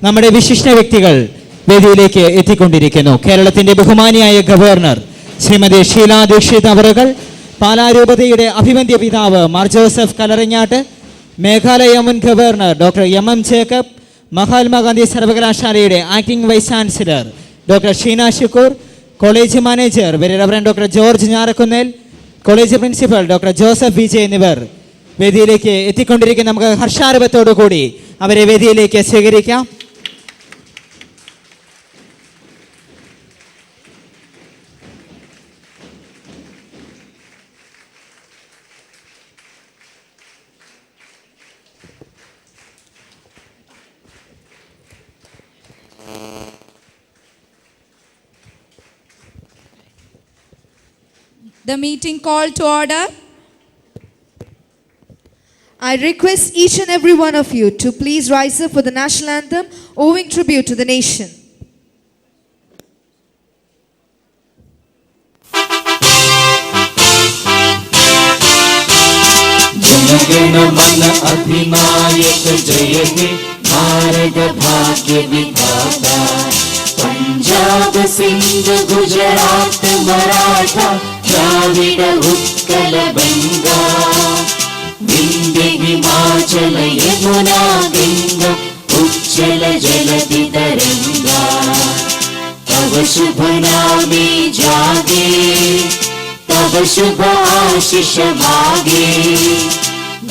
നമ്മുടെ വിശിഷ്ട വ്യക്തികൾ വേദിയിലേക്ക് എത്തിക്കൊണ്ടിരിക്കുന്നു. കേരളത്തിന്റെ ബഹുമാനിയായ ഗവർണർ ശ്രീമതി ഷീല ദീക്ഷിത് അവറുകൾ, പാലാരൂപതയുടെ അഭിവന്ദ്യ പിതാവ് മാർ ജോസഫ് കലറിഞ്ഞാട്ട്, മേഘാലയ മുൻ governor doctor M Jacob, Mahatma Gandhi സർവകലാശാലയുടെ acting vice chancellor doctor Sheena Shukkoor, college manager very reverend doctor George Njarakunnel, college principal doctor Joseph Vijay എന്നിവർ വേദിയിലേക്ക് എത്തിക്കൊണ്ടിരിക്കുന്ന നമുക്ക് ഹർഷാരവത്തോടു കൂടി അവരെ വേദിയിലേക്ക് സ്വീകരിക്കാം. The meeting called to order. I request each and every one of you to please rise up for the national anthem, owing tribute to the nation. जनगण मन अधिनायक जय हे भारत भाग्य विधाता, पंजाब सिंध गुजरात मराठा द्राविड उत्कल बंगा, विंध्य हिमाचल यमुना गंगा उज्जल जलधि तरंगा, तव शुभ नामे जागे तव शुभ आशीष मागे,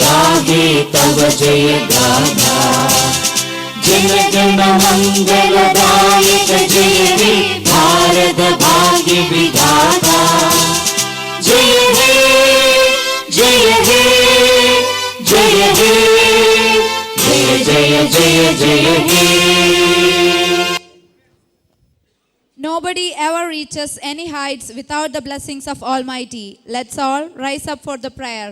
गावे तव जय गाथा, जन गण मंगलदायक जय हे भारत भाग्य विधाता, जय हे जय हे जय हे जय जय जय जय हे. Nobody ever reaches any heights without the blessings of Almighty. Let's all rise up for the prayer.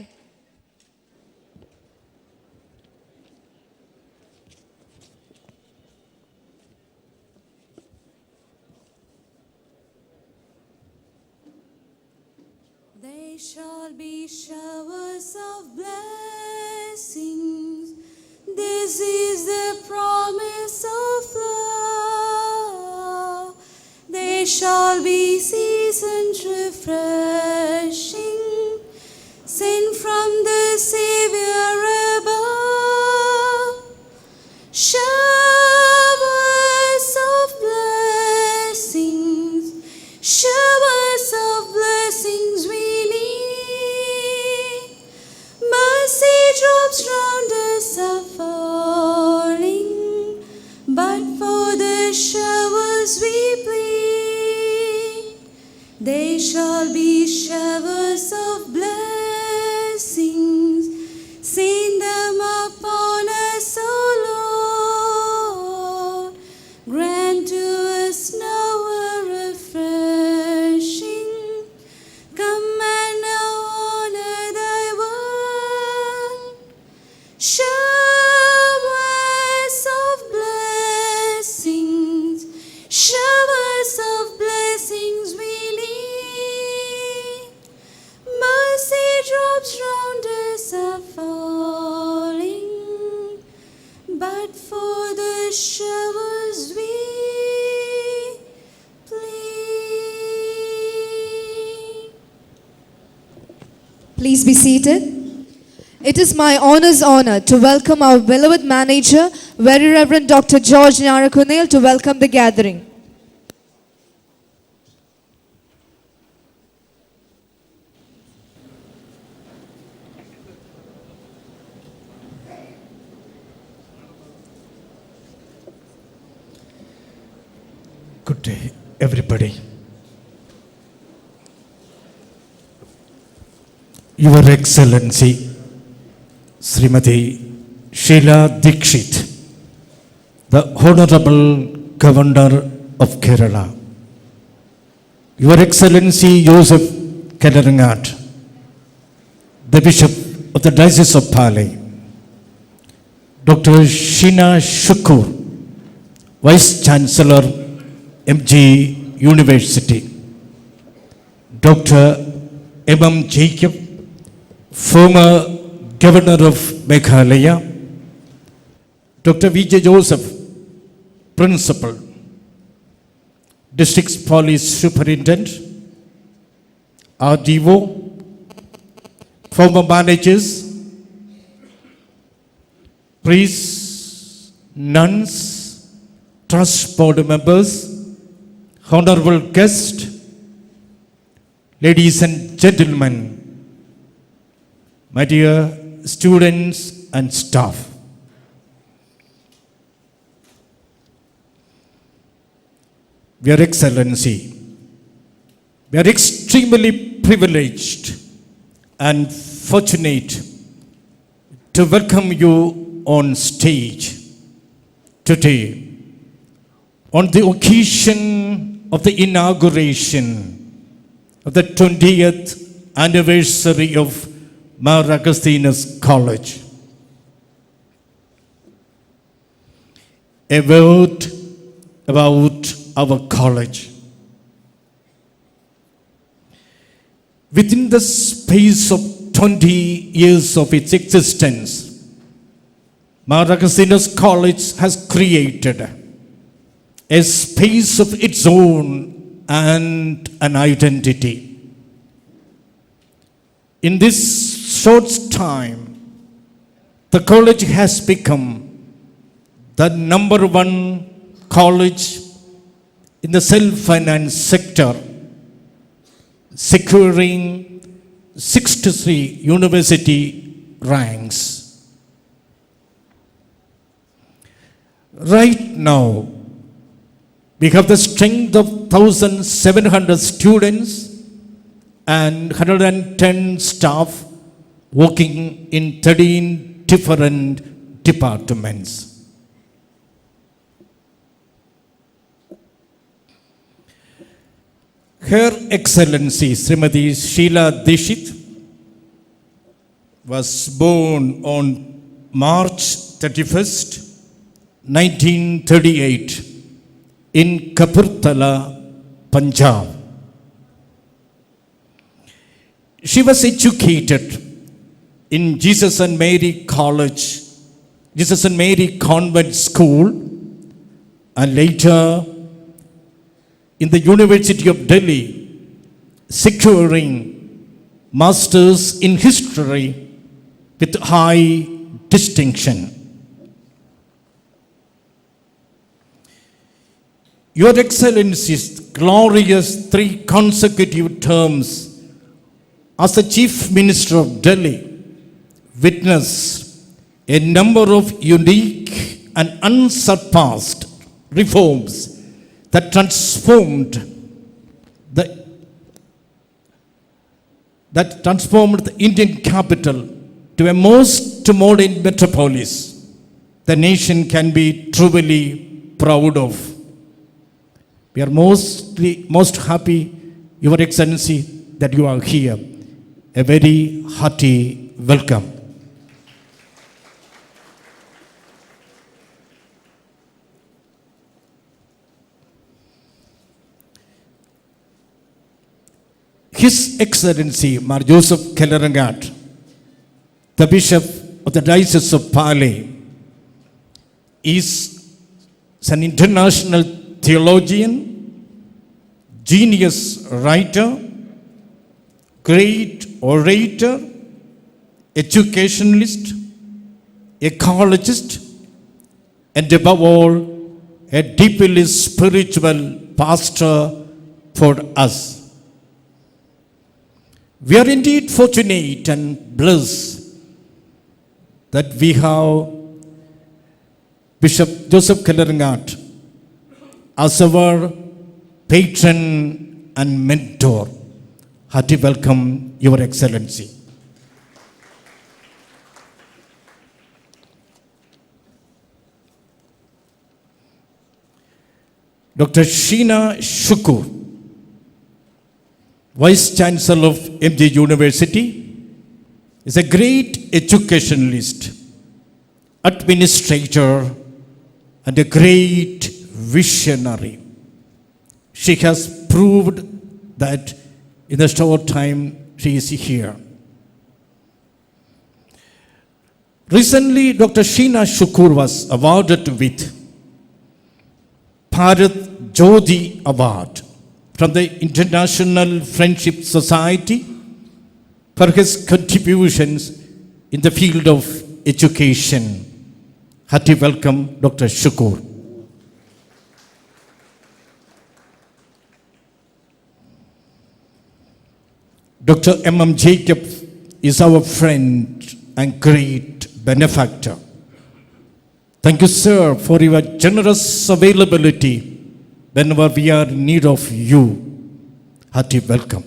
There shall be showers of blessings. This is the promise of love. There shall be seasons refreshing, sent from the Savior above. Showers of blessings, showers of blessings we need. Mercy drops round us are falling, but for the showers we plead. There shall be showers of blessings, send them upon us, O Lord. Grant to us now a refreshing. Come and now honor thy word. Showers of blessings, showers of blessings we need. Mercy drops round us are falling, but for the showers we plead. Please be seated. It is my honor's honor to welcome our beloved manager, Very Reverend Dr. George Nyarakunil, to welcome the gathering. Good day, everybody. Your Excellency, Srimati Sheila Dikshit, the Honorable Governor of Kerala, Your Excellency Joseph Kalaringat, the Bishop of the Diocese of Pali, Dr. Sheena Shukur, Vice Chancellor, MG University, Dr. M. Jacob, former Governor of Meghalaya, Dr. V.J. Joseph, Principal, District Police Superintendent, RDO, former managers, priests, nuns, trust board members, honorable guests, ladies and gentlemen, my dear students and staff. Your Excellency, we are extremely privileged and fortunate to welcome you on stage today on the occasion of the inauguration of the 20th anniversary of Mar Agustinus College. A word about our college. Within the space of 20 years of its existence, Mar Agustinus College has created a space of its own and an identity. In this short time, the college has become the number one college in the self-finance sector, securing 63 university ranks. Right now, we have the strength of 1,700 students and 110 staff working in 13 different departments. Her Excellency Srimati Sheila Dishit was born on March 31st, 1938 in Kapurthala, Punjab. She was educated in Jesus and Mary College, Jesus and Mary Convent School, and later in the University of Delhi, securing Masters in History with high distinction. Your Excellency's glorious 3 consecutive terms as the Chief Minister of Delhi witnessed a number of unique and unsurpassed reforms that transformed the Indian capital to a most modern metropolis the nation can be truly proud of. We are most happy, Your Excellency, that you are here. A very hearty welcome. His Excellency Mar Joseph Kellerangat, the Bishop of the Diocese of Pali, is an international theologian, genius writer, great orator, educationalist, ecologist, and above all, a deeply spiritual pastor for us. We are indeed fortunate and blessed that we have Bishop Joseph Kellerangat as our patron and mentor. Hearty welcome, Your Excellency. Dr. Sheena Shukur, Vice Chancellor of MG University, is a great educationalist, administrator, and a great visionary. She has proved that in the short time she is here. Recently, Dr. Sheena Shukur was awarded with Bharat Jyoti Award from the International Friendship Society for his contributions in the field of education. Hearty welcome, Dr. Shukur. Dr. M.M. Jacob is our friend and great benefactor. Thank you, sir, for your generous availability whenever we are in need of you. Hearty welcome.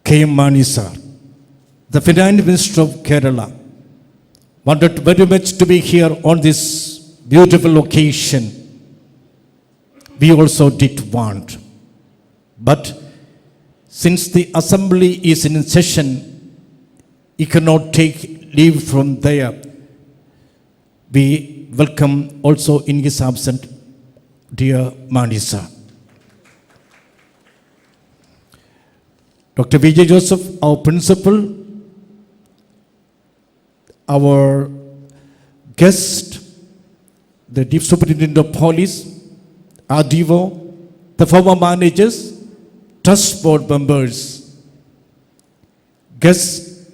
K.M. Mani sir, the Finance Minister of Kerala, wanted very much to be here on this beautiful occasion. We also did want. But since the assembly is in session, he cannot take leave from there. We welcome also in his absence, dear Mani sir. Dr. Vijay Joseph, our principal, our guest, the Chief Superintendent of Police, RDO, the former managers, trust board members, guests,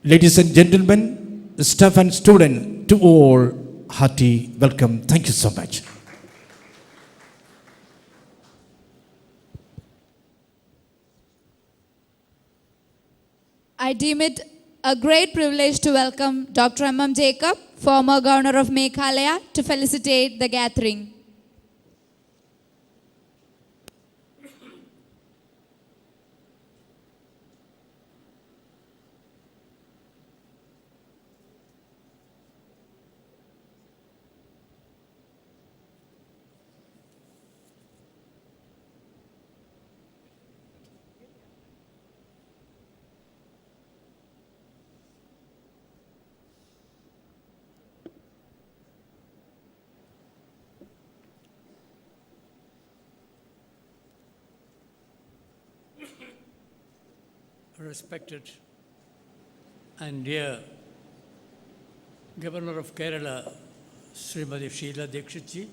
ladies and gentlemen, staff and students, to all, hearty welcome. Thank you so much. I deem it a great privilege to welcome Dr. M.M. Jacob, former Governor of Meghalaya, to felicitate the gathering. Respected and dear Governor of Kerala, Srimati Sheila Dikshit ji,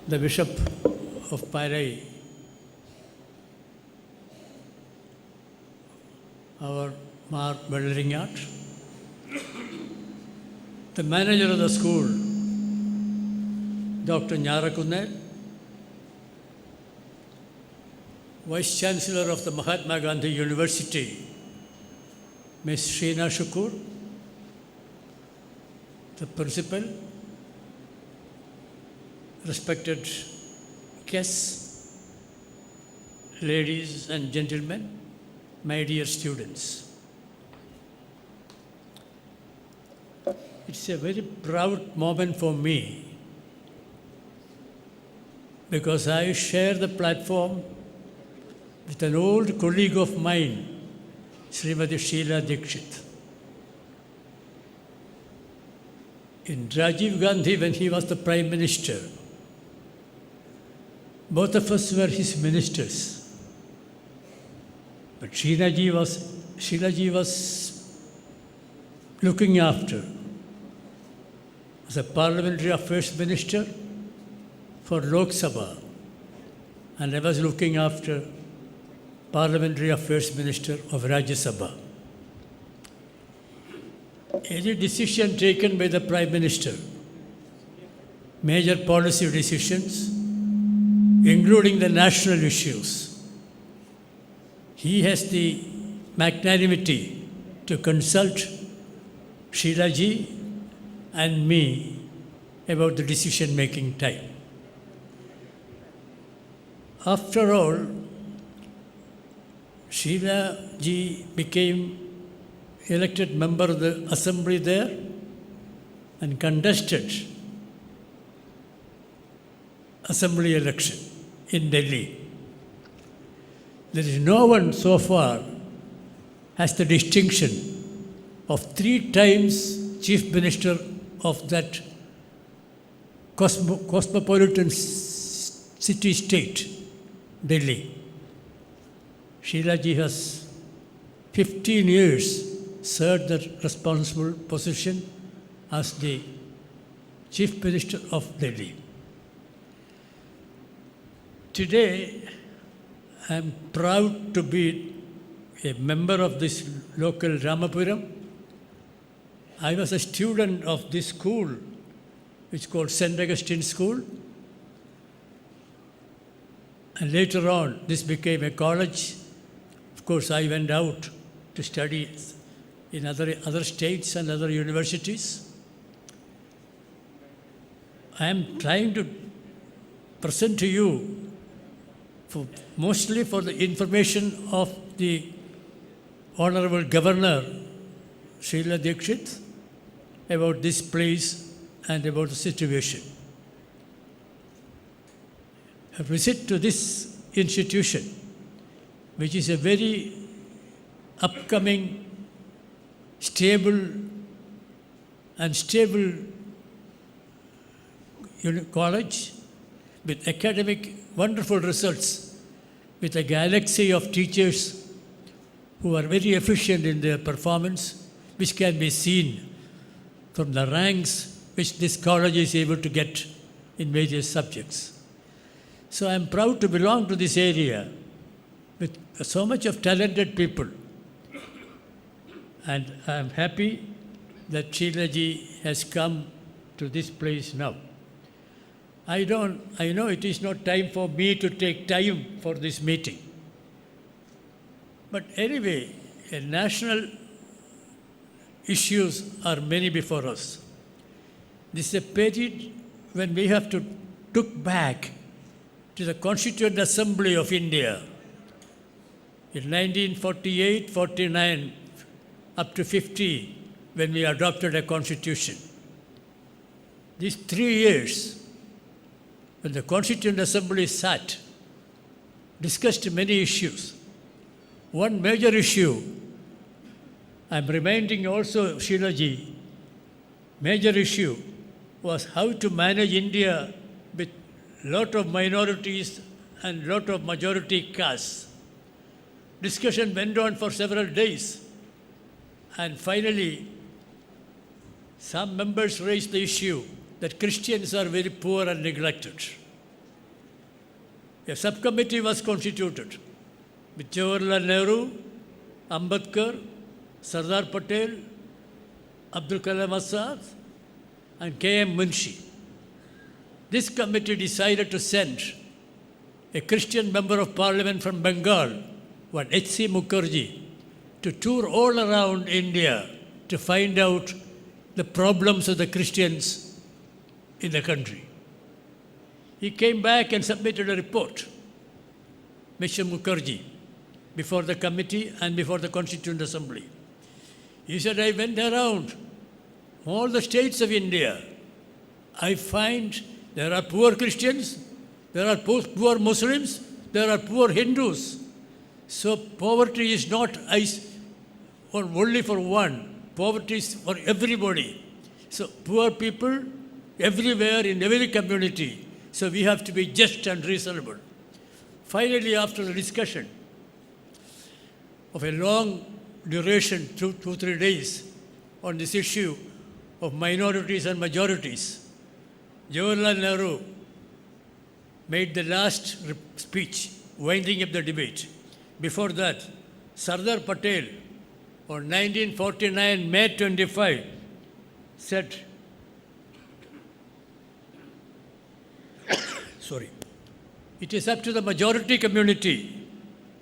the Bishop of Pairai, our Mark Belleringhat, the manager of the school, Dr. Nyarakunel, Vice Chancellor of the Mahatma Gandhi University, Ms. Sheena Shukur, the Principal, respected guests, ladies and gentlemen, my dear students. It's a very proud moment for me because I share the platform with an old colleague of mine, Srimati Sheila Dikshit. In Rajiv Gandhi, when he was the Prime Minister, both of us were his ministers. But Sheila ji was looking after, as a Parliamentary Affairs Minister for Lok Sabha, and I was looking after Parliamentary Affairs Minister of Rajya Sabha. Any decision taken by the Prime Minister, major policy decisions, including the national issues, he has the magnanimity to consult Sheila ji and me about the decision-making time. After all, Sheila ji became elected member of the assembly there and contested assembly election in Delhi. There is no one so far has the distinction of 3 times chief minister of that cosmopolitan city-state, Delhi. Sheila ji has 15 years served the responsible position as the Chief Minister of Delhi. Today, I am proud to be a member of this local Ramapuram. I was a student of this school, which is called St. Augustine School. And later on, this became a college. Of course, I went out to study in other states and other universities. I am trying to present to you mostly for the information of the Honorable Governor Sheila Dikshit about this place and about the situation. A visit to this institution, which is a very upcoming, stable college with academic wonderful results, with a galaxy of teachers who are very efficient in their performance, which can be seen from the ranks which this college is able to get in various subjects. So I am proud to belong to this area with so much of talented people. And I am happy that Sheila ji has come to this place now. I know it is not time for me to take time for this meeting. But anyway, national issues are many before us. This is a period when we have to look back to the Constituent Assembly of India in 1948, 49, up to 50, when we adopted a constitution. These 3 years, when the Constituent Assembly sat, discussed many issues. One major issue, I'm reminding also Sheila ji, major issue was how to manage India with lot of minorities and lot of majority castes. Discussion went on for several days, and finally some members raised the issue that Christians are very poor and neglected. A subcommittee was constituted with Jawaharlal Nehru, Ambedkar, Sardar Patel, Abdul Kalam Azad, and K.M. Munshi. This committee decided to send a Christian member of parliament from Bengal, one H.C. Mukherjee, to tour all around India to find out the problems of the Christians in the country. He came back and submitted a report, Mr. Mukherjee, before the committee and before the Constituent Assembly. He said, I went around all the states of India. I find there are poor Christians, there are poor Muslims, there are poor Hindus. So poverty is not only for one, poverty is for everybody. So poor people everywhere in every community. So we have to be just and reasonable. Finally, after the discussion of a long duration, 2-3 days, on this issue of minorities and majorities, Jawaharlal Nehru made the last speech, winding up the debate. Before that, Sardar Patel, on 1949, May 25, said, it is up to the majority community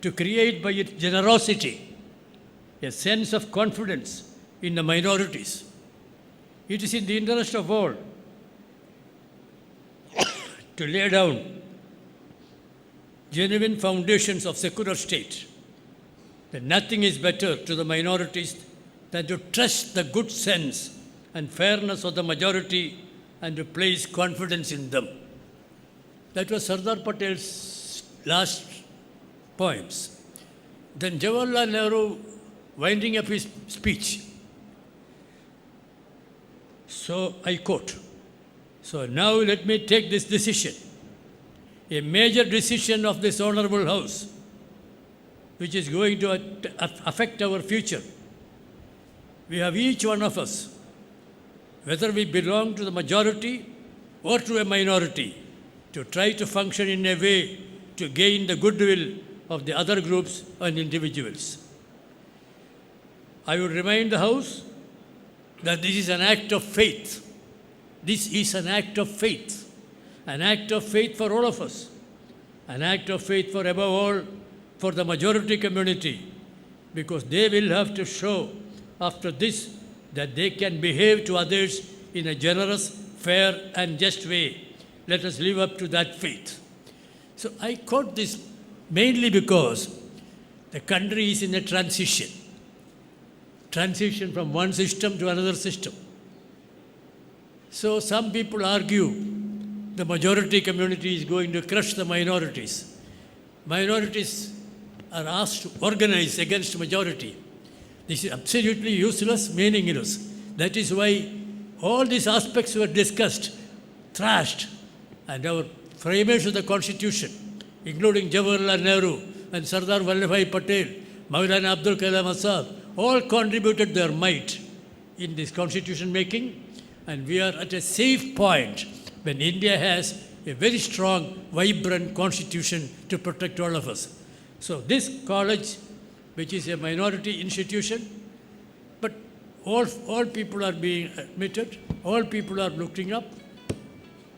to create by its generosity a sense of confidence in the minorities. It is in the interest of all to lay down genuine foundations of secular state. That nothing is better to the minorities than to trust the good sense and fairness of the majority and to place confidence in them. That was Sardar Patel's last poems. Then Jawaharlal Nehru, winding up his speech, so I quote, so now let me take this decision, a major decision of this honorable house, which is going to affect our future. We have each one of us, whether we belong to the majority or to a minority, to try to function in a way to gain the goodwill of the other groups and individuals. I would remind the House that this is an act of faith. This is an act of faith. An act of faith for all of us. An act of faith for above all for the majority community, because they will have to show after this that they can behave to others in a generous, fair and just way. Let us live up to that faith. So I quote this mainly because the country is in a transition from one system to another system. So some people argue the majority community is going to crush the minorities. Minorities are asked to organize against majority. This is absolutely useless, meaningless. That is why all these aspects were discussed, thrashed, and our framers of the Constitution, including Jawaharlal Nehru and Sardar Vallabhbhai Patel, Maulana Abdul Kalam Azad, all contributed their might in this constitution making, and we are at a safe point when India has a very strong, vibrant constitution to protect all of us. So this college, which is a minority institution, but all people are being admitted, all people are looking up,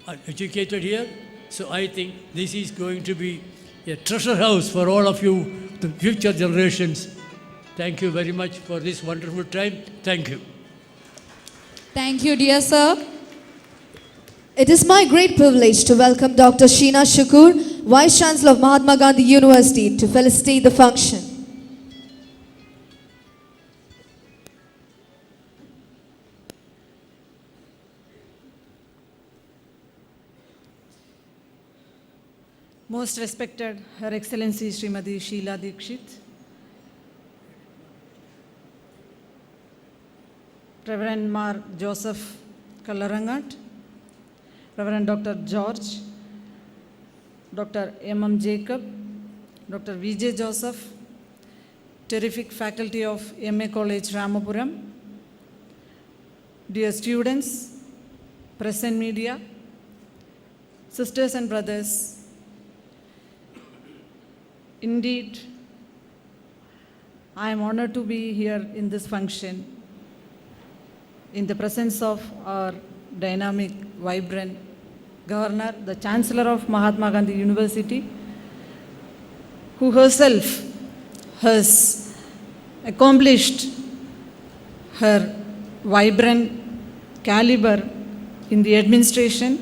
are educated here. So I think this is going to be a treasure house for all of you, the future generations. Thank you very much for this wonderful time. Thank you. Thank you, dear sir. It is my great privilege to welcome Dr. Sheena Shakur, Vice Chancellor of Mahatma Gandhi University, to felicitate the function. Most respected Her Excellency Srimati Sheila Dikshit, Reverend Mar Joseph Kallarangat, Reverend Dr. George, Dr. M. Jacob, Dr. V.J. Joseph, terrific faculty of MA College Ramapuram, dear students, press and media, sisters and brothers, indeed, I am honored to be here in this function in the presence of our dynamic, vibrant Governor, the Chancellor of Mahatma Gandhi University, who herself has accomplished her vibrant caliber in the administration,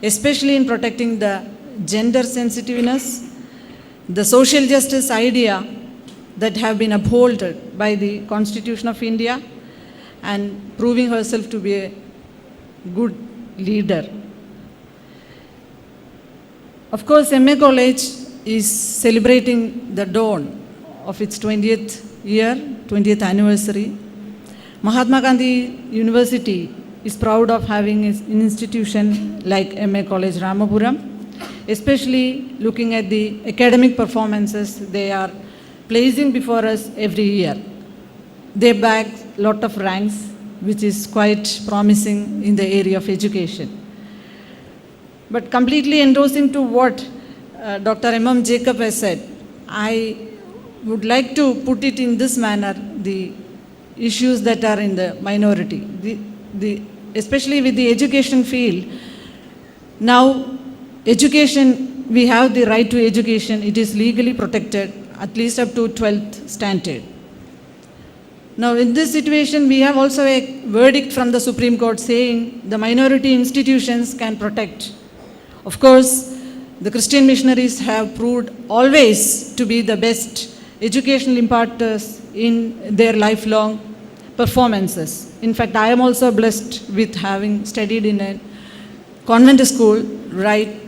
especially in protecting the gender sensitiveness, the social justice idea that have been upholded by the Constitution of India, and proving herself to be a good leader. Of course, MA College is celebrating the dawn of its 20th anniversary. Mahatma Gandhi University is proud of having an institution like MA College Ramapuram, especially looking at the academic performances they are placing before us every year. They bag a lot of ranks, which is quite promising in the area of education. But completely endorsing to what Dr. M. Jacob has said, I would like to put it in this manner, the issues that are in the minority, especially with the education field. Now, education, we have the right to education. It is legally protected, at least up to 12th standard. Now, in this situation, we have also a verdict from the Supreme Court saying the minority institutions can protect. Of course, the Christian missionaries have proved always to be the best educational imparters in their lifelong performances. In fact, I am also blessed with having studied in a convent school, right,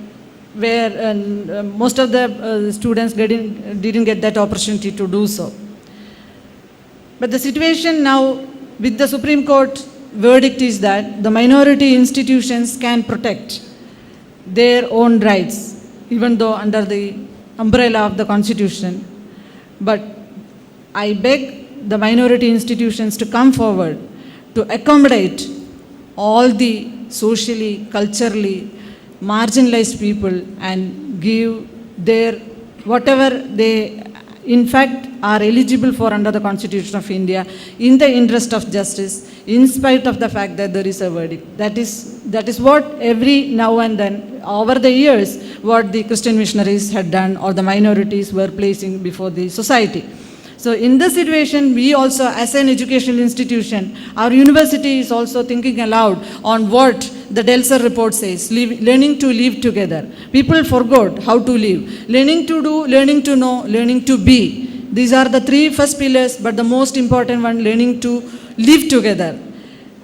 where most of the students didn't get that opportunity to do so. But the situation now with the Supreme Court verdict is that the minority institutions can protect their own rights, even though under the umbrella of the Constitution. But I beg the minority institutions to come forward to accommodate all the socially, culturally marginalized people and give their whatever they in fact are eligible for under the Constitution of India in the interest of justice, in spite of the fact that there is a verdict. That is what every now and then over the years what the Christian missionaries had done or the minorities were placing before the society. So in this situation, we also, as an educational institution, our university is also thinking aloud on what the Delser report says, learning to live together. People forgot how to live. Learning to do, learning to know, learning to be. These are the three first pillars, but the most important one, learning to live together.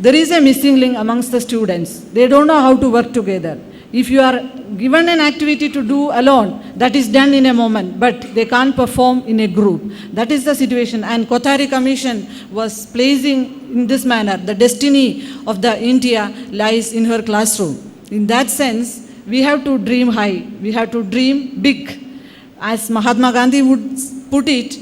There is a missing link amongst the students. They don't know how to work together. If you are given an activity to do alone, that is done in a moment, but they can't perform in a group. That is the situation. And Kothari Commission was placing in this manner, the destiny of the India lies in her classroom. In that sense, we have to dream high. We have to dream big. As Mahatma Gandhi would put it,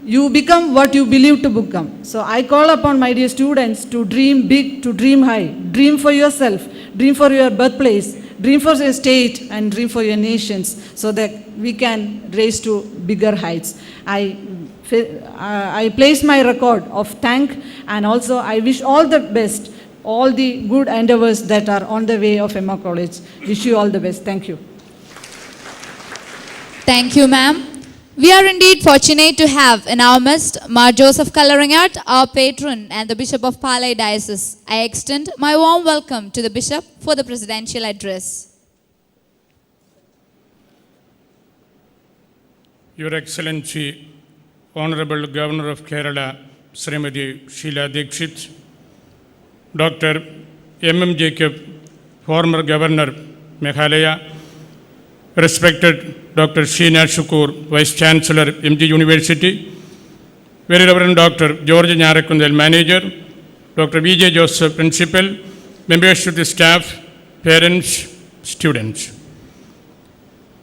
you become what you believe to become. So I call upon my dear students to dream big, to dream high. Dream for yourself, dream for your birthplace, dream for your state, and dream for your nations, so that we can raise to bigger heights. I place my record of thank, and also I wish all the best, all the good endeavors that are on the way of Emma College. Wish you all the best. Thank you. Thank you, ma'am. We are indeed fortunate to have in our midst Mar Joseph Kalaringat, our patron and the Bishop of Palai Diocese. I extend my warm welcome to the Bishop for the presidential address. Your Excellency, Honorable Governor of Kerala, Srimati Sheila Dikshit, Dr. M.M. Jacob, former Governor, Meghalaya, respected Dr. Sheena Shukur, Vice Chancellor, MG University, Very Reverend Dr. George Nyarakunthil, Manager, Dr. V.J. Joseph, Principal, members of the staff, parents, students.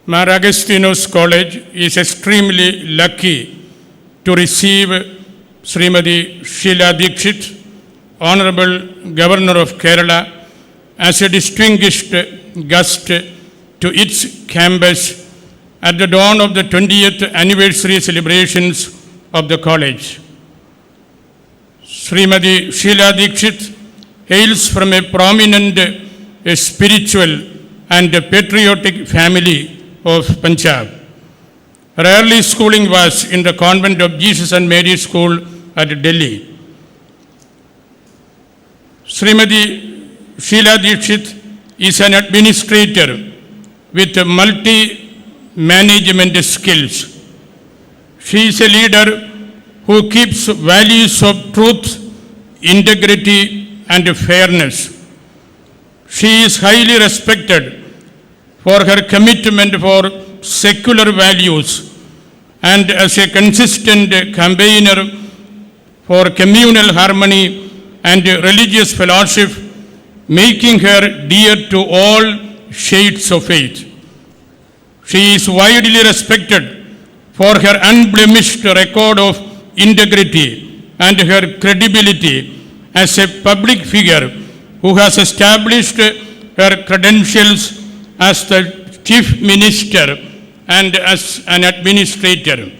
Mar Agustino's College is extremely lucky to receive Srimati Sheila Dikshit, Honorable Governor of Kerala, as a distinguished guest to its campus at the dawn of the 20th anniversary celebrations of the college. Srimati Sheila Dikshit hails from a prominent spiritual and patriotic family of Punjab. Her early schooling was in the convent of Jesus and Mary School at Delhi. Srimati Sheila Dikshit is an administrator with multi-management skills. She is a leader who keeps values of truth, integrity, and fairness. She is highly respected for her commitment for secular values and as a consistent campaigner for communal harmony and religious fellowship, making her dear to all shades of faith. She is widely respected for her unblemished record of integrity and her credibility as a public figure who has established her credentials as the Chief Minister and as an administrator.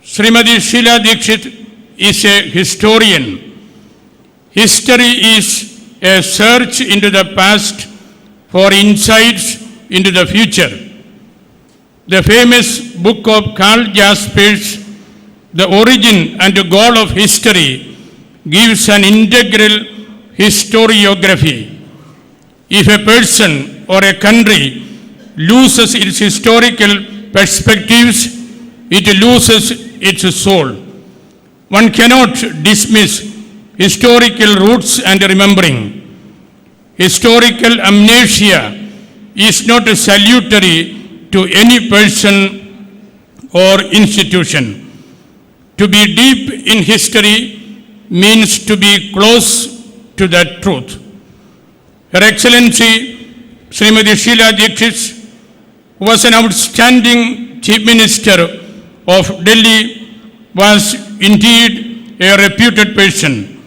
Srimati Sheila Dikshit is a historian. History is a search into the past for insights into the future. The famous book of Karl Jaspers, The Origin and Goal of History, gives an integral historiography. If a person or a country loses its historical perspectives, it loses its soul. One cannot dismiss historical roots and remembering. Historical amnesia is not salutary to any person or institution. To be deep in history means to be close to that truth. Her Excellency Srimati Sheila Dikshit was an outstanding Chief Minister of Delhi was indeed a reputed person.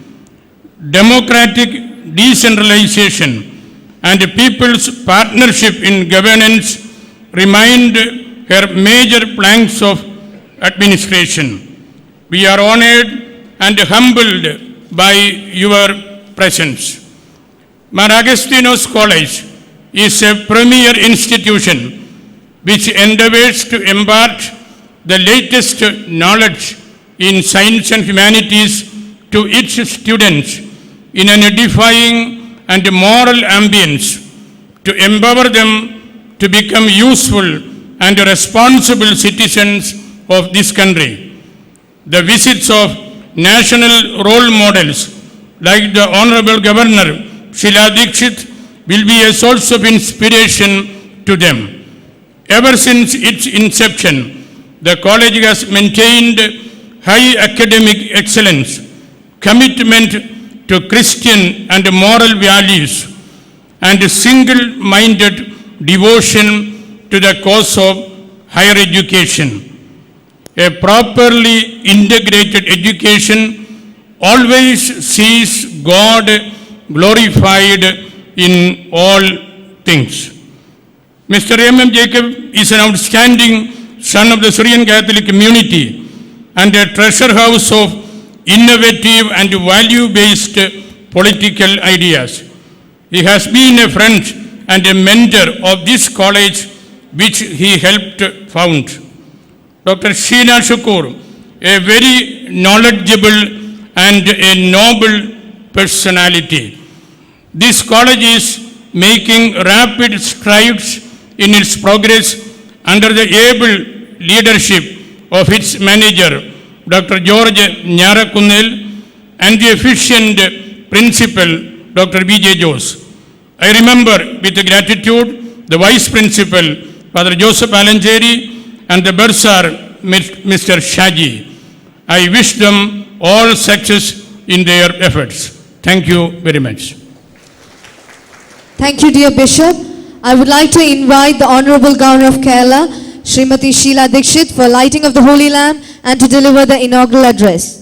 Democratic decentralization and people's partnership in governance remained her major planks of administration. We are honored and humbled by your presence. Mar Agustino's College is a premier institution which endeavors to impart the latest knowledge in science and humanities to its students in an edifying and moral ambience to empower them to become useful and responsible citizens of this country. The visits of national role models like the Honorable Governor Sheila Dikshit will be a source of inspiration to them. Ever since its inception, the college has maintained high academic excellence, commitment to Christian and moral values, and single-minded devotion to the cause of higher education. A properly integrated education always sees God glorified in all things. Mr. M.M. Jacob is an outstanding son of the Syrian Catholic community and a treasure house of innovative and value-based political ideas. He has been a friend and a mentor of this college which he helped found. Dr. Sheena Shukur, a very knowledgeable and a noble personality. This college is making rapid strides in its progress under the able leadership of its manager, Dr. George Nyarakunel, and the efficient principal, Dr. B.J. Jose. I remember with gratitude the Vice Principal, Father Joseph Alanjeri, and the Bursar, Mr. Shaji. I wish them all success in their efforts. Thank you very much. Thank you, dear Bishop. I would like to invite the Honorable Governor of Kerala, Srimati Sheila Dikshit, for lighting of the Holy Lamp and to deliver the inaugural address.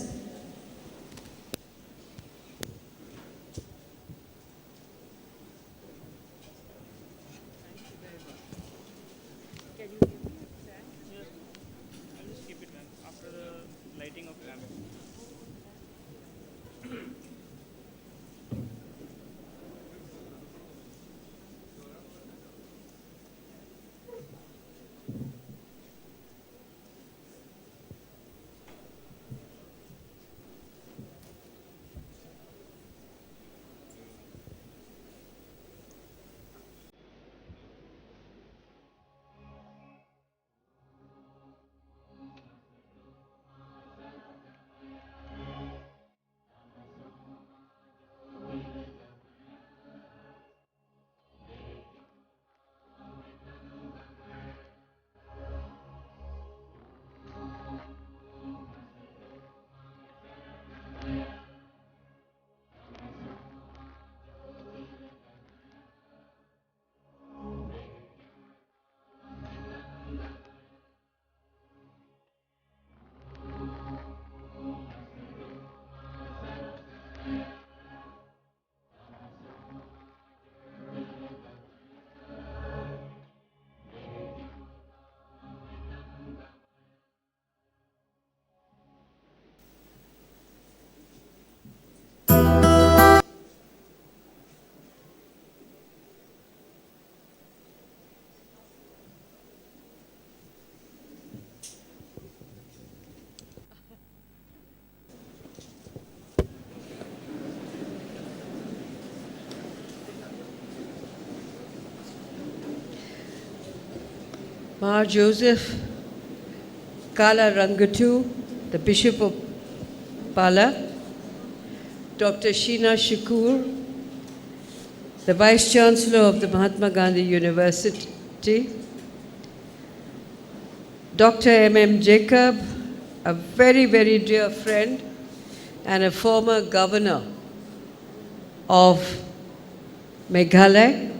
Mar Joseph Kala Rangatu, the Bishop of Pala, Dr. Sheena Shukur, the Vice Chancellor of the Mahatma Gandhi University, Dr. M.M. Jacob, a very, very dear friend and a former governor of Meghalaya,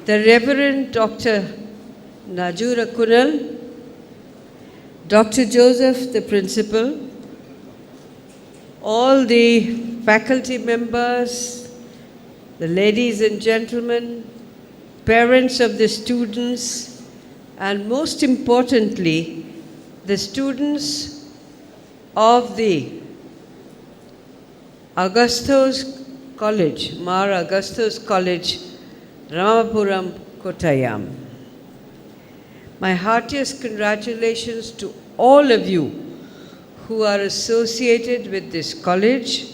the Reverend Dr. Najura Kunal, Dr. Joseph, the principal, all the faculty members, the ladies and gentlemen, parents of the students, and most importantly, the students of the Augustus College, Mar Augustus College, Ramapuram, Kottayam. My heartiest congratulations to all of you who are associated with this college,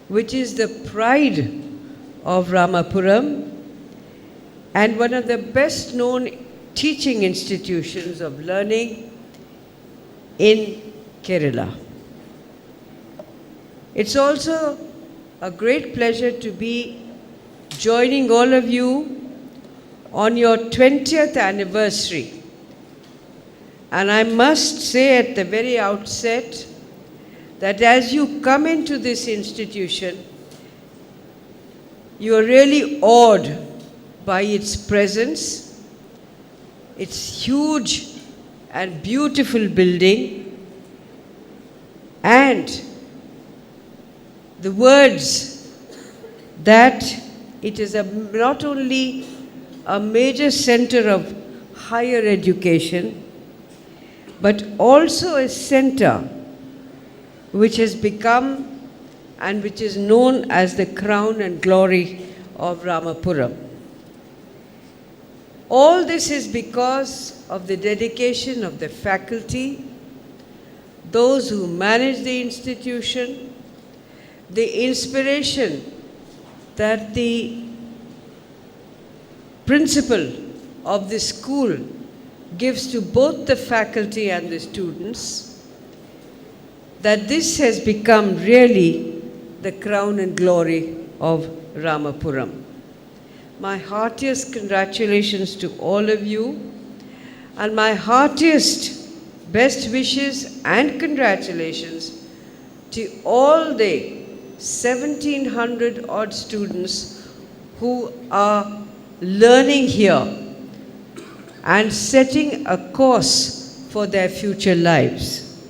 which is the pride of Ramapuram and one of the best known teaching institutions of learning in Kerala. It's also a great pleasure to be joining all of you on your 20th anniversary. And I must say at the very outset that as you come into this institution, you are really awed by its presence, its huge and beautiful building, and the words that it is not only a major center of higher education, but also a center which has become and which is known as the crown and glory of Ramapuram. All this is because of the dedication of the faculty, those who manage the institution, the inspiration that the principal of the school gives to both the faculty and the students, that this has become really the crown and glory of Ramapuram. My heartiest congratulations to all of you, and my heartiest best wishes and congratulations to all the 1,700 odd students who are learning here and setting a course for their future lives.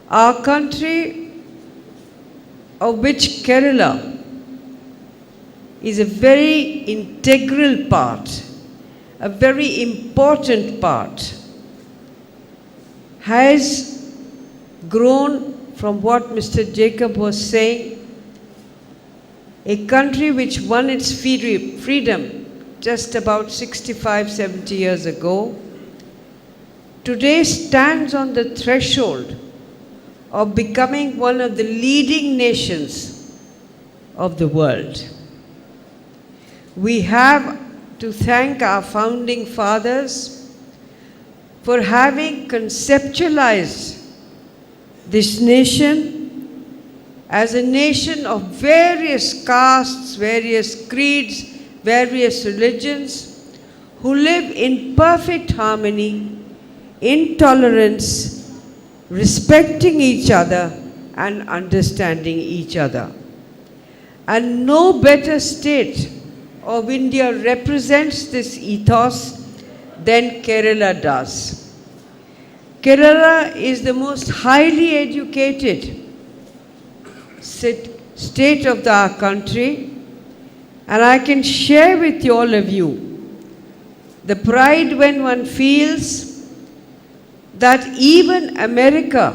Our country, of which Kerala is a very integral part, a very important part, has grown from what Mr. Jacob was saying, a country which won its freedom just about 65, 70 years ago, today stands on the threshold of becoming one of the leading nations of the world. We have to thank our founding fathers for having conceptualized this nation as a nation of various castes, various creeds, various religions, who live in perfect harmony, in tolerance, respecting each other and understanding each other. And no better state of India represents this ethos than Kerala does. Kerala is the most highly educated state of our country, and I can share with all of you the pride when one feels that even America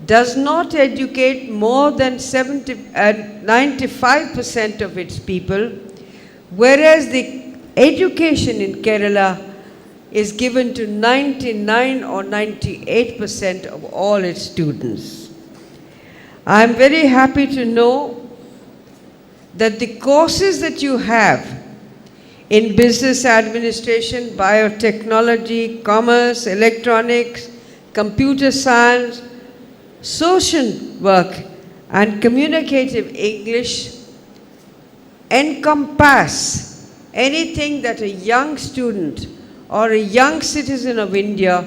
does not educate more than 95% of its people, whereas the education in Kerala is given to 99 or 98% of all its students. I am very happy to know that the courses that you have in business administration, biotechnology, commerce, electronics, computer science, social work, and communicative English encompass anything that a young student or a young citizen of India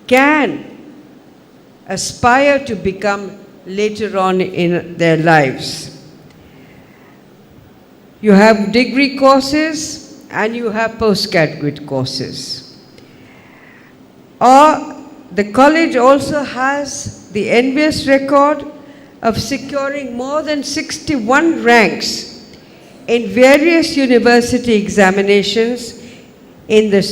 can aspire to become later on in their lives. You have degree courses and you have postgraduate courses. The college also has the envious record of securing more than 61 ranks in various university examinations in the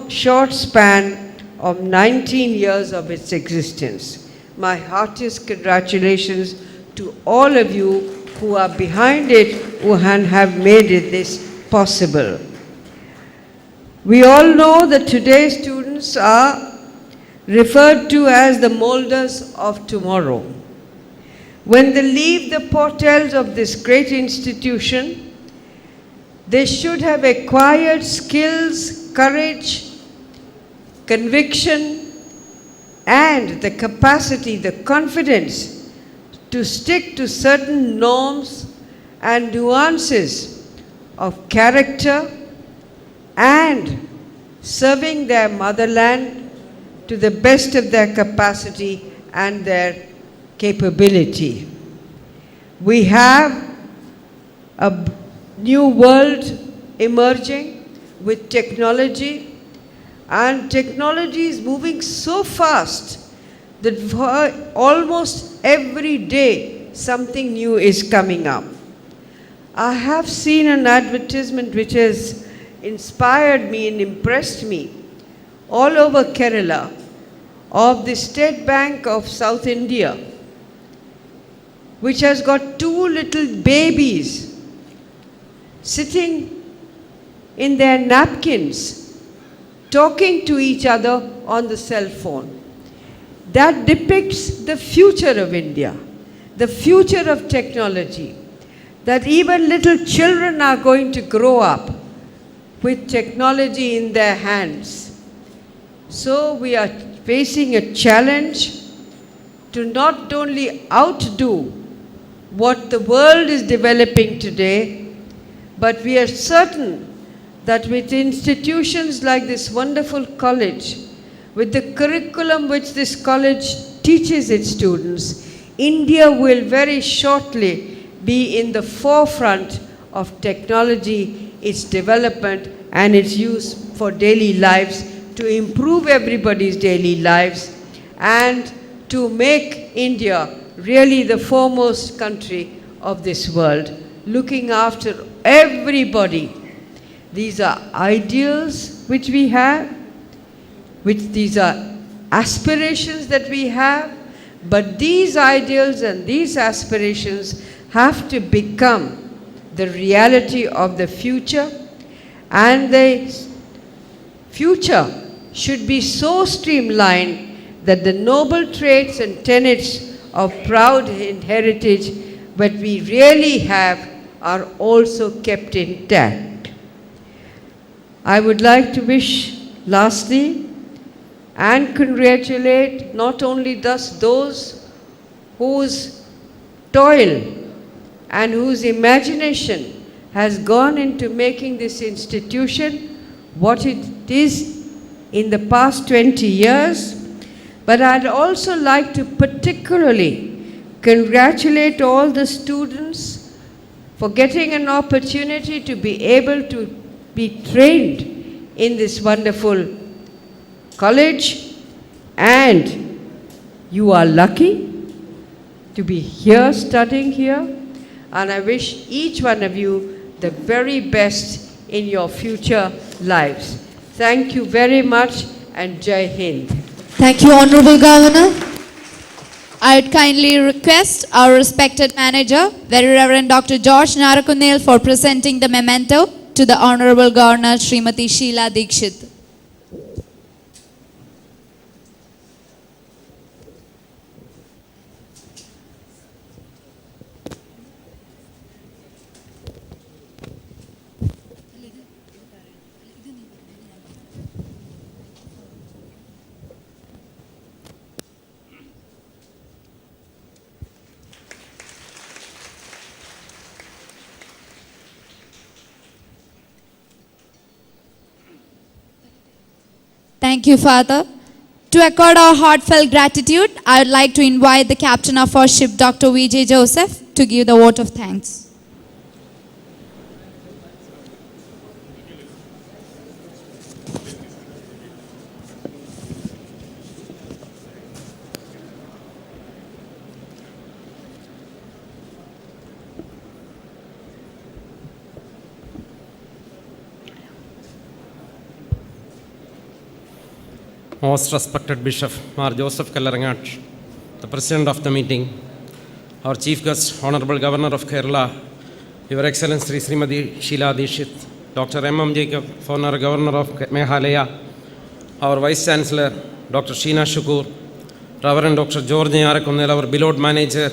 short span of 19 years of its existence. My heartiest congratulations to all of you who are behind it, who have made it this possible. We all know that today's students are referred to as the molders of tomorrow. When they leave the portals of this great institution, they should have acquired skills, courage, conviction, and the capacity, the confidence to stick to certain norms and nuances of character and serving their motherland to the best of their capacity and their capability. We have a new world emerging with technology, and technology is moving so fast that for almost every day something new is coming up. I have seen an advertisement which has inspired me and impressed me all over Kerala of the State Bank of South India, which has got two little babies sitting in their napkins talking to each other on the cell phone. That depicts the future of India, the future of technology, that even little children are going to grow up with technology in their hands. So we are facing a challenge to not only outdo what the world is developing today, but we are certain that with institutions like this wonderful college, with the curriculum which this college teaches its students, India will very shortly be in the forefront of technology, its development and its use for daily lives, to improve everybody's daily lives and to make India really the foremost country of this world, looking after everybody. These are ideals which we have, these are aspirations that we have, but these ideals and these aspirations have to become the reality of the future, and the future should be so streamlined that the noble traits and tenets of proud heritage that we really have are also kept intact. I would like to wish lastly and congratulate not only thus those whose toil and whose imagination has gone into making this institution what it is in the past 20 years, but I'd also like to particularly congratulate all the students for getting an opportunity to be able to be trained in this wonderful college, and you are lucky to be here, studying here, and I wish each one of you the very best in your future lives. Thank you very much, and Jai Hind. Thank you, Honorable Governor. I would kindly request our respected manager, Very Reverend Dr. George Narakunel, for presenting the memento to the Honorable Governor, Srimati Sheila Dikshit. Thank you, Father. To accord our heartfelt gratitude, I would like to invite the captain of our ship, Dr. V.J. Joseph, to give the vote of thanks. Most respected Bishop Mar Joseph Kallarangat, the President of the meeting, our Chief Guest, Honorable Governor of Kerala, Your Excellency Srimati Sheila Dikshit, Dr. M. Jacob, former Governor of Meghalaya, our Vice Chancellor, Dr. Sheena Shukur, Reverend Dr. George Nyarakunnel, our beloved manager,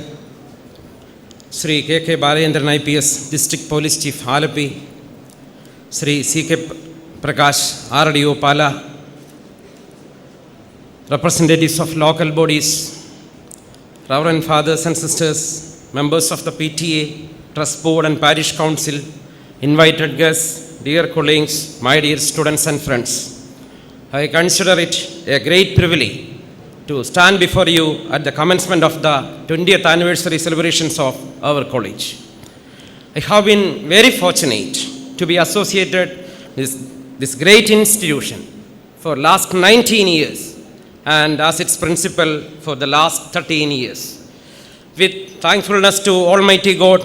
Sri K.K. Balendran IPS, District Police Chief Alapi, Sri C.K. Prakash, RDO Pala, representatives of local bodies, Reverend Fathers and Sisters, members of the PTA, Trust Board and Parish Council, invited guests, dear colleagues, my dear students and friends. I consider it a great privilege to stand before you at the commencement of the 20th anniversary celebrations of our college. I have been very fortunate to be associated with this great institution for last 19 years and as its principal for the last 13 years. With thankfulness to Almighty God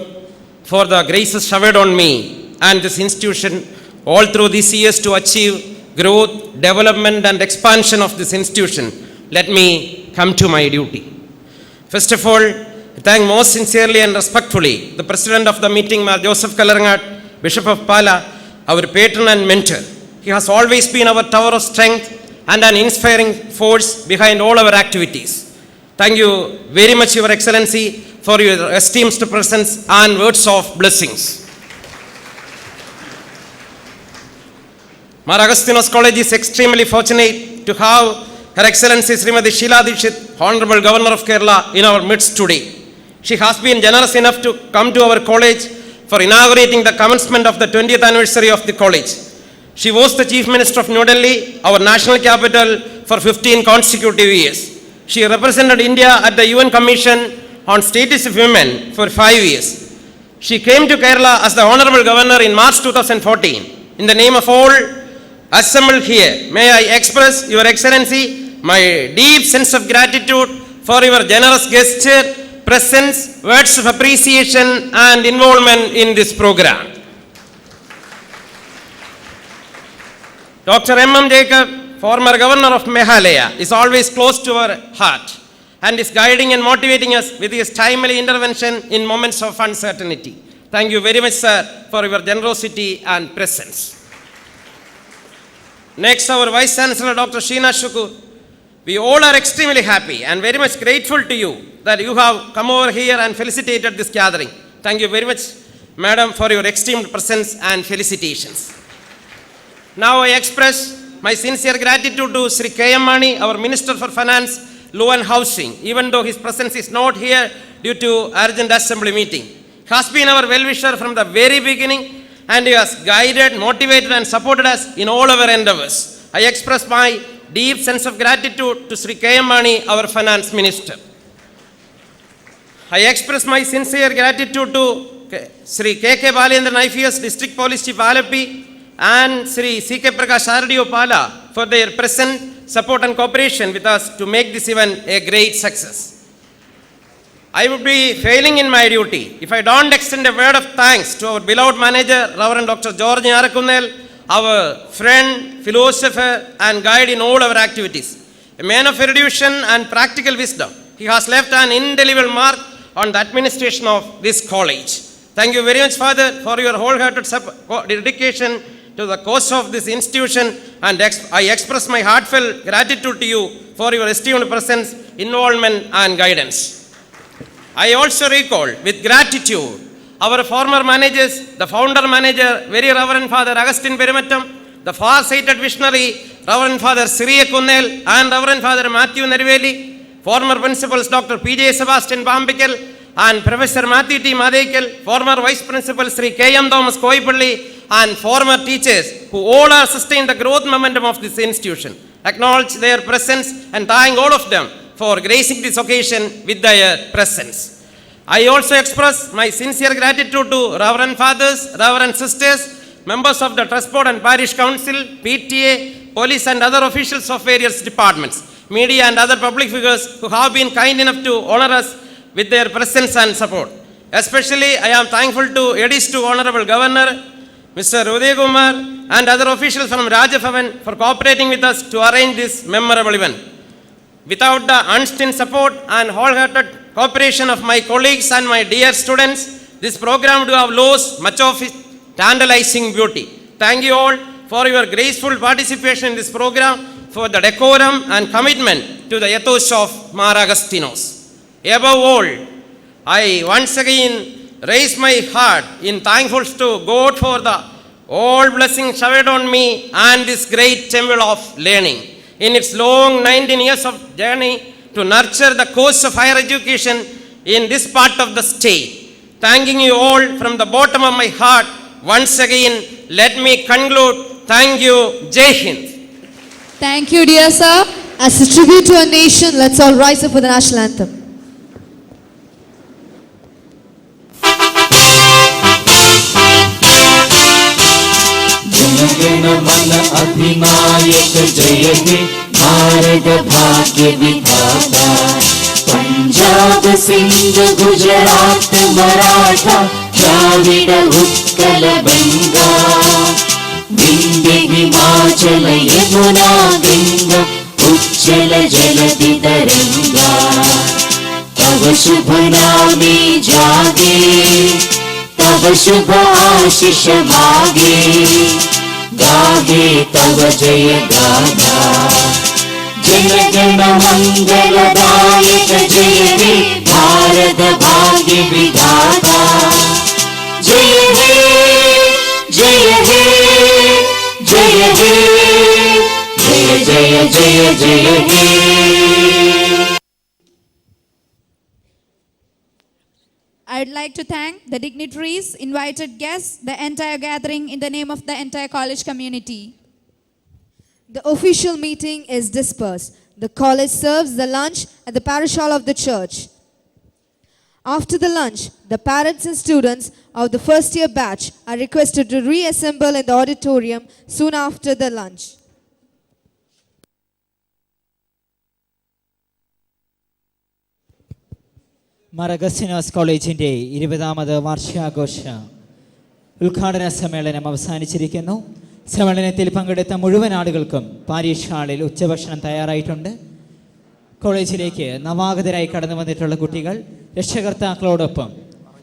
for the graces showered on me and this institution all through these years to achieve growth, development and expansion of this institution, let me come to my duty. First of all, I thank most sincerely and respectfully the President of the meeting, Mar Joseph Kallarangat, Bishop of Pala, our patron and mentor. He has always been our tower of strength and an inspiring force behind all our activities. Thank you very much, Your Excellency, for your esteemed presence and words of blessings. Mar Agustinos College is extremely fortunate to have Her Excellency Srimati Sheila Dikshit, Honorable Governor of Kerala, in our midst today. She has been generous enough to come to our college for inaugurating the commencement of the 20th anniversary of the college. She was the Chief Minister of New Delhi, our national capital, for 15 consecutive years. She represented India at the UN Commission on Status of Women for 5 years. She came to Kerala as the Honorable Governor in March 2014. In the name of all assembled here, may I express, Your Excellency, my deep sense of gratitude for your generous gesture, presence, words of appreciation and involvement in this program. Dr. M. Jacob, former Governor of Meghalaya, is always close to our heart and is guiding and motivating us with his timely intervention in moments of uncertainty. Thank you very much, sir, for your generosity and presence. Next, our Vice Chancellor, Dr. Sheena Shukur. We all are extremely happy and very much grateful to you that you have come over here and felicitated this gathering. Thank you very much, Madam, for your esteemed presence and felicitations. Now I express my sincere gratitude to Sri K.M. Mani, our Minister for Finance, Law and Housing, even though his presence is not here due to urgent assembly meeting. He has been our well-wisher from the very beginning and he has guided, motivated and supported us in all our endeavors. I express my deep sense of gratitude to Sri K.M. Mani, our Finance Minister. I express my sincere gratitude to Sri K.K. Balendran IPS, District Police Chief Alapi and Sri C.K. Prakash RDO Pala for their present support and cooperation with us to make this event a great success. I would be failing in my duty if I don't extend a word of thanks to our beloved manager, Reverend Dr. George Nyarakunnel, our friend, philosopher and guide in all our activities. A man of erudition and practical wisdom, he has left an indelible mark on the administration of this college. Thank you very much, Father, for your wholehearted dedication to the cause of this institution, and I express my heartfelt gratitude to you for your esteemed presence, involvement and guidance. I also recall with gratitude our former managers, the founder manager, very Reverend Father Augustine Perimattam, the far-sighted visionary, Reverend Father Siriya Kunnel and Reverend Father Matthew Neriveli, former principals Dr. P.J. Sebastian Bambikal and Professor Matthew T. Madekal, former vice principal Sri K.M. Thomas Koipalli and former teachers who all are sustained the growth momentum of this institution. Acknowledge their presence and thank all of them for gracing this occasion with their presence. I also express my sincere gratitude to Reverend Fathers, Reverend Sisters, members of the Trust Board and Parish Council, PTA, police and other officials of various departments, media and other public figures who have been kind enough to honor us with their presence and support. Especially, I am thankful to Edis to Honorable Governor, Mr. Uday Kumar, and other officials from Rajabhavan for cooperating with us to arrange this memorable event. Without the unstinted support and wholehearted cooperation of my colleagues and my dear students, this program would have lost much of its tantalizing beauty. Thank you all for your graceful participation in this program, for the decorum and commitment to the ethos of Mar Agastinos. Above all, I once again raise my heart in thankfulness to God for the all blessings showered on me and this great temple of learning. In its long 19 years of journey to nurture the course of higher education in this part of the state. Thanking you all from the bottom of my heart, once again, let me conclude. Thank you. Jai Hind. Thank you, dear sir. As a tribute to our nation, let's all rise up for the national anthem. जन मन अधिनायक जय हे भारत भाग्य विधाता पंजाब सिंध गुजरात मराठा द्राविड उत्कल बंगा विंध्य हिमाचल यमुना गंगा उच्चल जलधि तरंगा तव शुभ नामे जागे तव शुभ आशीष मागे गाहे तव जय गाथा जन गण मंगलदायक जय हे भारत भाग्य विधाता जय हे जय हे जय हे जय जय जय जय हे। I'd like to thank the dignitaries, invited guests, the entire gathering in the name of the entire college community. The official meeting is dispersed. The college serves the lunch at the parish hall of the church. After the lunch, the parents and students of the first year batch are requested to reassemble in the auditorium soon after the lunch. Mar Agustinos കോളേജിൻ്റെ 20ാമത് വാർഷികാഘോഷ ഉദ്ഘാടന സമ്മേളനം അവസാനിച്ചിരിക്കുന്നു. സമ്മേളനത്തിൽ പങ്കെടുത്ത മുഴുവൻ ആളുകൾക്കും parish ഹാളിൽ ഉച്ചഭക്ഷണം തയ്യാറായിട്ടുണ്ട്. കോളേജിലേക്ക് നവാഗതരായി കടന്നു വന്നിട്ടുള്ള കുട്ടികൾ രക്ഷകർത്താക്കളോടൊപ്പം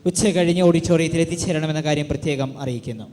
ഉച്ച കഴിഞ്ഞ് ഓഡിറ്റോറിയത്തിൽ എത്തിച്ചേരണമെന്ന കാര്യം പ്രത്യേകം അറിയിക്കുന്നു.